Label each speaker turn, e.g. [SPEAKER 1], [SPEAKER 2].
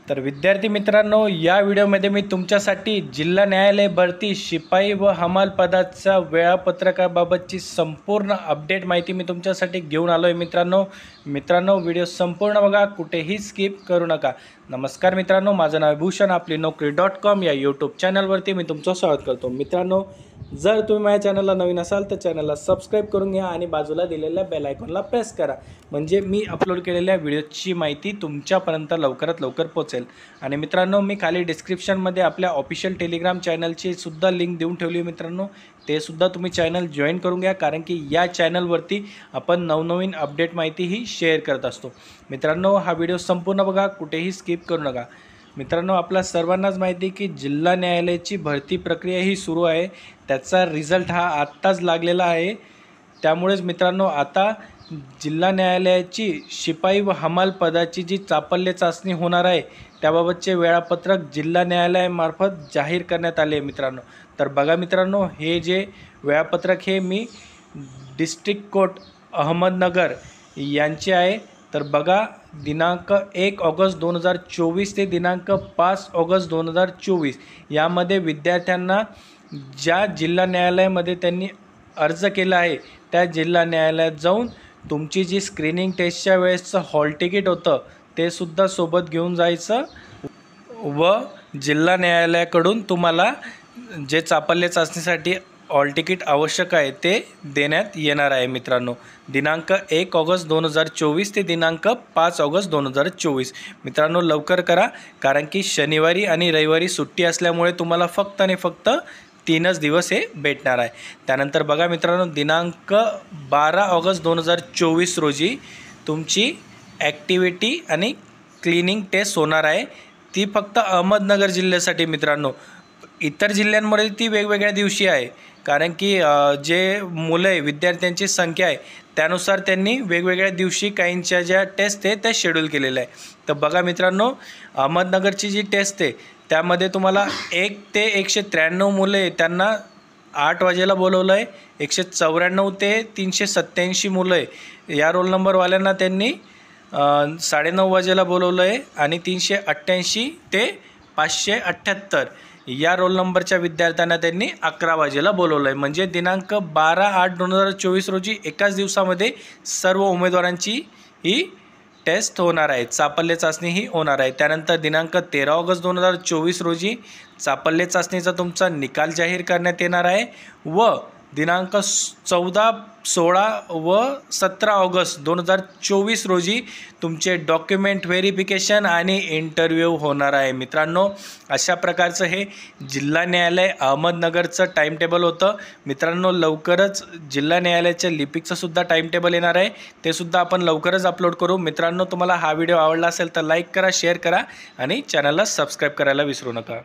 [SPEAKER 1] तर विद्यार्थी मित्रांनो, या व्हिडिओमध्ये मी तुमच्यासाठी जिल्हा न्यायालय भरती शिपाई व हमाल पदाच्या वेळापत्रकाबाबतची संपूर्ण अपडेट माहिती मी तुमच्यासाठी घेऊन आलो आहे मित्रांनो व्हिडिओ संपूर्ण बघा, कुठेही स्किप करू नका। नमस्कार मित्रांनो, माझं नाव भूषण, आपली नोकरी.com या यूट्यूब चॅनलवरती मी तुमचं स्वागत करतो। मित्रांनो, जर तुम्ही माझ्या चॅनलला नवीन असाल तर चॅनलला सबस्क्राइब करून घ्या आणि बाजूला दिलेल्या बेल आयकॉनला प्रेस करा, म्हणजे मी अपलोड केलेल्या व्हिडिओची माहिती तुमच्यापर्यंत लवकरात लवकर पोहोचेल। आणि मित्रांनो, मी खाली डिस्क्रिप्शनमध्ये आपल्या ऑफिशियल टेलिग्राम चॅनलची सुद्धा लिंक देऊन ठेवली आहे मित्रांनो, ते सुद्धा तुम्ही चॅनल जॉईन करून घ्या, कारण की या चॅनलवरती आपण नवनवीन अपडेट माहितीही शेअर करत असतो। मित्रांनो, हा व्हिडिओ संपूर्ण बघा, कुठेही स्किप करू नका। मित्रांनो, आपल्या सर्वांनाच माहिती की जिल्हा न्यायालयाची भरती प्रक्रिया ही सुरू आहे, त्याचा रिझल्ट हा आत्ताच लागलेला आहे। त्यामुळेच मित्रांनो, आता जिल्हा न्यायालयाची शिपाई व हमाल पदाची जी चापल्य चाचणी होणार आहे त्याबाबतचे वेळापत्रक जिल्हा न्यायालयामार्फत जाहीर करण्यात आले आहे मित्रांनो। तर बघा मित्रांनो, हे जे वेळापत्रक हे मी डिस्ट्रिक्ट कोर्ट अहमदनगर यांचे आहे। तर बघा, दिनांक 1 ऑगस्ट 2024 ते दिनांक 5 ऑगस्ट 2024 यामध्ये विद्यार्थ्यांना ज्या जिल्हा न्यायालयामध्ये त्यांनी अर्ज केला आहे त्या जिल्हा न्यायालयात जाऊन तुमची जी स्क्रीनिंग टेस्टच्या वेळेसचं हॉल तिकीट होतं ते सुद्धा सोबत घेऊन जायचं व जिल्हा न्यायालयाकडून तुम्हाला जे चापल्य चाचणीसाठी हॉल तिकीट आवश्यक आहे ते देण्यात येणार आहे मित्रांनो। दिनांक 1 ऑगस्ट 2024 ते दिनांक 5 ऑगस्ट 2024 मित्रांनो, लवकर करा, कारण की शनिवारी आणि रविवारी सुट्टी असल्यामुळे तुम्हाला फक्त आणि फक्त 3च दिवस हे भेटणार आहे। त्यानंतर बघा मित्रांनो, दिनांक 12 ऑगस्ट 2024 रोजी तुमची ॲक्टिव्हिटी आणि क्लिनिंग टेस्ट होणार आहे, ती फक्त अहमदनगर जिल्ह्यासाठी मित्रांनो। इतर जिल्ह्यांमध्ये ती वेगवेगळ्या दिवशी आहे, कारण की जे मुलं आहे विद्यार्थ्यांची संख्या आहे त्यानुसार त्यांनी वेगवेगळ्या दिवशी काहींच्या ज्या टेस्ट आहे त्या शेड्यूल केलेल्या आहे। तर बघा मित्रांनो, अहमदनगरची जी टेस्ट आहे त्यामध्ये तुम्हाला 1 ते 193 मुले त्यांना 8 वाजेला बोलवलं आहे। 194 ते 387 मुलं आहे या रोल नंबरवाल्यांना त्यांनी 9:30 वाजेला बोलवलं आहे आणि 388 ते 578 या रोल नंबरच्या विद्यार्थ्यांना त्यांनी 11 वाजेला बोलवलं आहे। म्हणजे दिनांक 12/8/2024 रोजी एकाच दिवसामध्ये सर्व उमेदवारांची ही टेस्ट होणार आहे, चापल्य चाचणी ही होणार आहे। त्यानंतर दिनांक 13 ऑगस्ट 2024 रोजी चापल्य चाचणीचा तुमचा निकाल जाहीर करण्यात येणार आहे व दिनांक 14, 16 व 17 ऑगस्ट 2024 रोजी तुमचे डॉक्युमेंट व्हेरिफिकेशन आणि इंटरव्ह्यू होणार आहे मित्रांनो। अशा प्रकारचं हे जिल्हा न्यायालय अहमदनगरचं टाईम टेबल होतं मित्रांनो। लवकरच जिल्हा न्यायालयाच्या लिपिकचं सुद्धा टाईम टेबल येणार आहे, ते सुद्धा आपण लवकरच अपलोड करू मित्रांनो। तुम्हाला हा व्हिडिओ आवडला असेल तर लाईक करा, शेअर करा आणि चॅनलला सबस्क्राईब करायला विसरू नका।